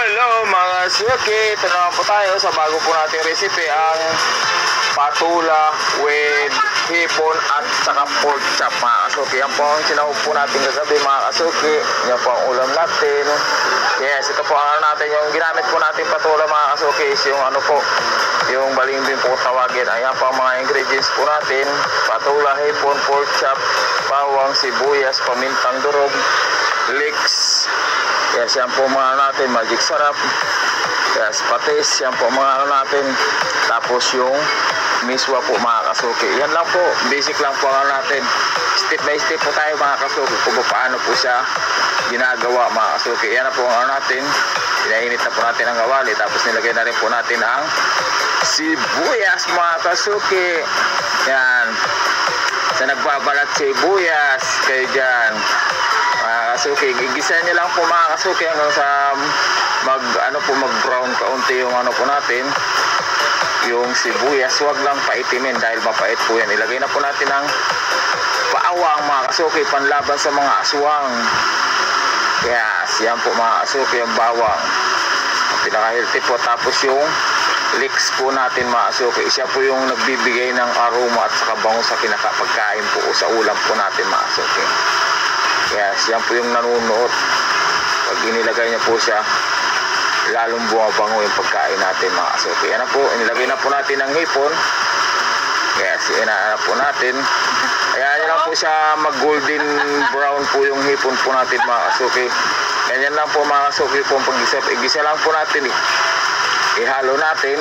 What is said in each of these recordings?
hello, mga suki. Ito naman po tayo sa bago po nating recipe, ang patula with hipon at saka pork chop, mga kasuki. Yan po ang sinahog po natin kagabi, mga kasuki. Yan po ang ulam natin. Yes, ito po ang natin, yung ginamit po natin patula, mga kasuki, is yung ano po, yung balimbing po tawagin. Ayan po ang mga ingredients po natin: patula, hipon, pork chop, bawang, sibuyas, pamintang durog, leeks. Yes, yan po mga natin, magic sarap. Yes, patis, yan po mga natin. Tapos yung miswa po, mga kasuki. Yan lang po, basic lang po natin. Step by step po tayo, mga kasuki, kung paano po siya ginagawa, mga kasuki. Yan na po ang natin. Inainit na po natin ang kawali. Tapos nilagay na rin po natin ang sibuyas, mga kasuki. Yan. Sa nagbabalat sibuyas, kayo dyan, mga kasuki, gigisa nyo lang po, mga kasuki, hanggang sa mag-brown kaunti yung ano po natin, yung sibuyas. Huwag lang paitimin dahil mapait po yan. Ilagay na po natin ang paawang, mga kasuki, panlaban sa mga aswang. Yes, yan po, mga kasuki, yung bawang, ang pinaka-healthy po. Tapos yung leeks po natin, mga kasuki, siya po yung nagbibigay ng aroma at saka bango sa kinakapagkain po o sa ulam po natin, mga kasuki. Yes, yan po yung nanunuot. Pag inilagay niya po siya, lalong bumabango yung pagkain natin, mga kasuki. Yan na po, inilagay na po natin ang hipon. Yes, inaanap po natin. Ayan nyo lang po siya mag-golden brown po yung hipon po natin, mga kasuki. Ganyan lang po, mga kasuki, po pag-gisa. Igisa lang po natin, ihalo natin,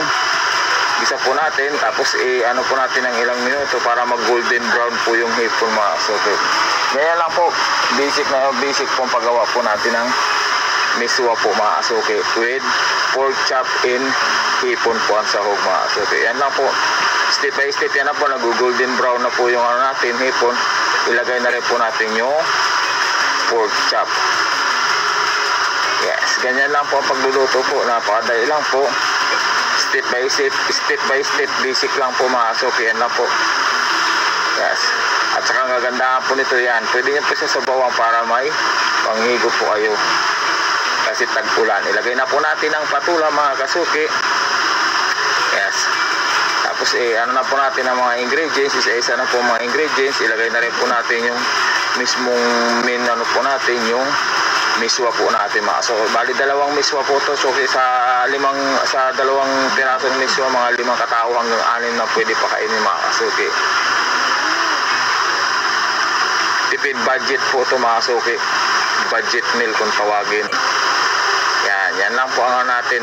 gisa po natin, tapos ano po natin ng ilang minuto para mag-golden brown po yung hipon, mga kasuki. Ganyan lang po, basic pong paggawa po natin ng miswa po, mga kasuki, with pork chop in hipon po ang sahog, mga kasuki. Yan lang po, step by step. Yan na po, nag-golden brown na po yung ano natin, hipon. Ilagay na rin po natin yung pork chop. Yes, ganyan lang po ang pagluluto po, napakadali lang po, step by step, basic lang po, mga kasuki. Yan lang po. Yes, at saka ang gagandahan po nito, yan, pwede nyo po siya sa bawang para may panghigo po kayo kasi tag-ulan. Ilagay na po natin ang patula, mga kasuki. Yes, tapos ano na po natin ang mga ingredients, isa-isa na po mga ingredients. Ilagay na rin po natin yung mismong ano po natin, yung miswa po natin, mga kasuki. Bali dalawang miswa po to, so sa dalawang pirasong miswa, mga 5 katao hanggang 6 na pwede pakainin, mga kasuki. Tipid budget po ito, mga kasuki. Budget meal kung tawagin. Yan lang po ang natin.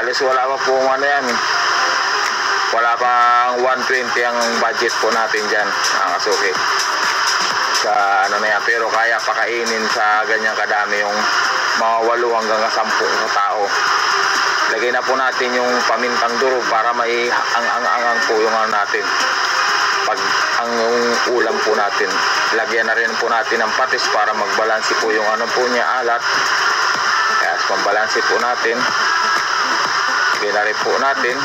Alos wala pa po yan. Wala pang 120 ang budget po natin dyan, mga kasuki. Sa ano na yan. Pero kaya pakainin sa ganyan kadami, yung mga 8 hanggang 10 tao. Lagay na po natin yung pamintang durog para may ang po yung ano natin. Pag ang ulam po natin, lagyan na rin po natin ng patis para magbalanse po yung ano po niya, alat. Kaya pambalanse po natin, lagyan na rin po natin.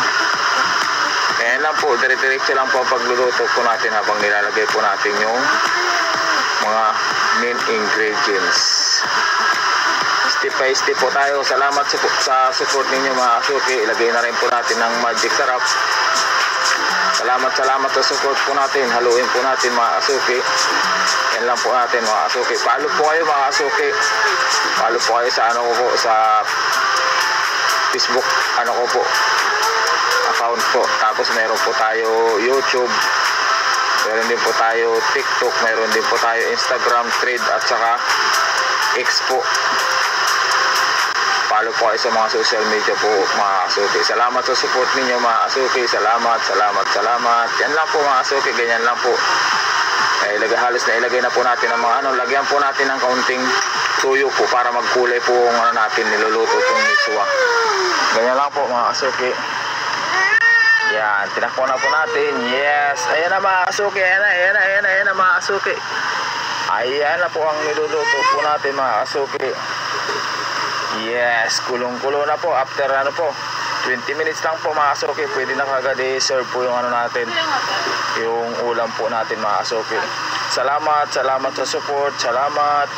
Kaya lang po, dire-diretso lang po pagluluto po natin habang nilalagay po natin yung mga main ingredients. Step by step po tayo. Salamat sa support ninyo, mga kasuki. Ilagay na rin po natin ng magic sarap. Salamat sa support po natin. Haluin po natin, mga kasuki. Yan lang po natin, mga kasuki. Follow po kayo, mga kasuki. Follow po kayo sa ano ko po, sa Facebook ano ko po, account po. Tapos meron po tayo YouTube, meron din po tayo TikTok, meron din po tayo Instagram, Thread, at saka X po. Follow po kayo sa mga social media po, mga kasuki. Salamat sa support ninyo, mga kasuki. Salamat. Yan lang po, mga kasuki. Ganyan lang po. Halos na ilagay na po natin ang mga ano. Lagyan po natin ng kaunting tuyo po para magkulay po ang ano natin, niluluto pong miswa. Ganyan lang po, mga kasuki. Yan, tinakpan na po natin. Yes, ayan na, mga kasuki. Ayan na, mga kasuki. Ayan na po ang niluluto po natin, mga kasuki. Yes, kulong-kulo na po. After ano po, 20 minutes lang po, mga kasuki, pwede na kagad i-serve po yung ano natin, yung ulam po natin, mga kasuki. Salamat sa support. Salamat.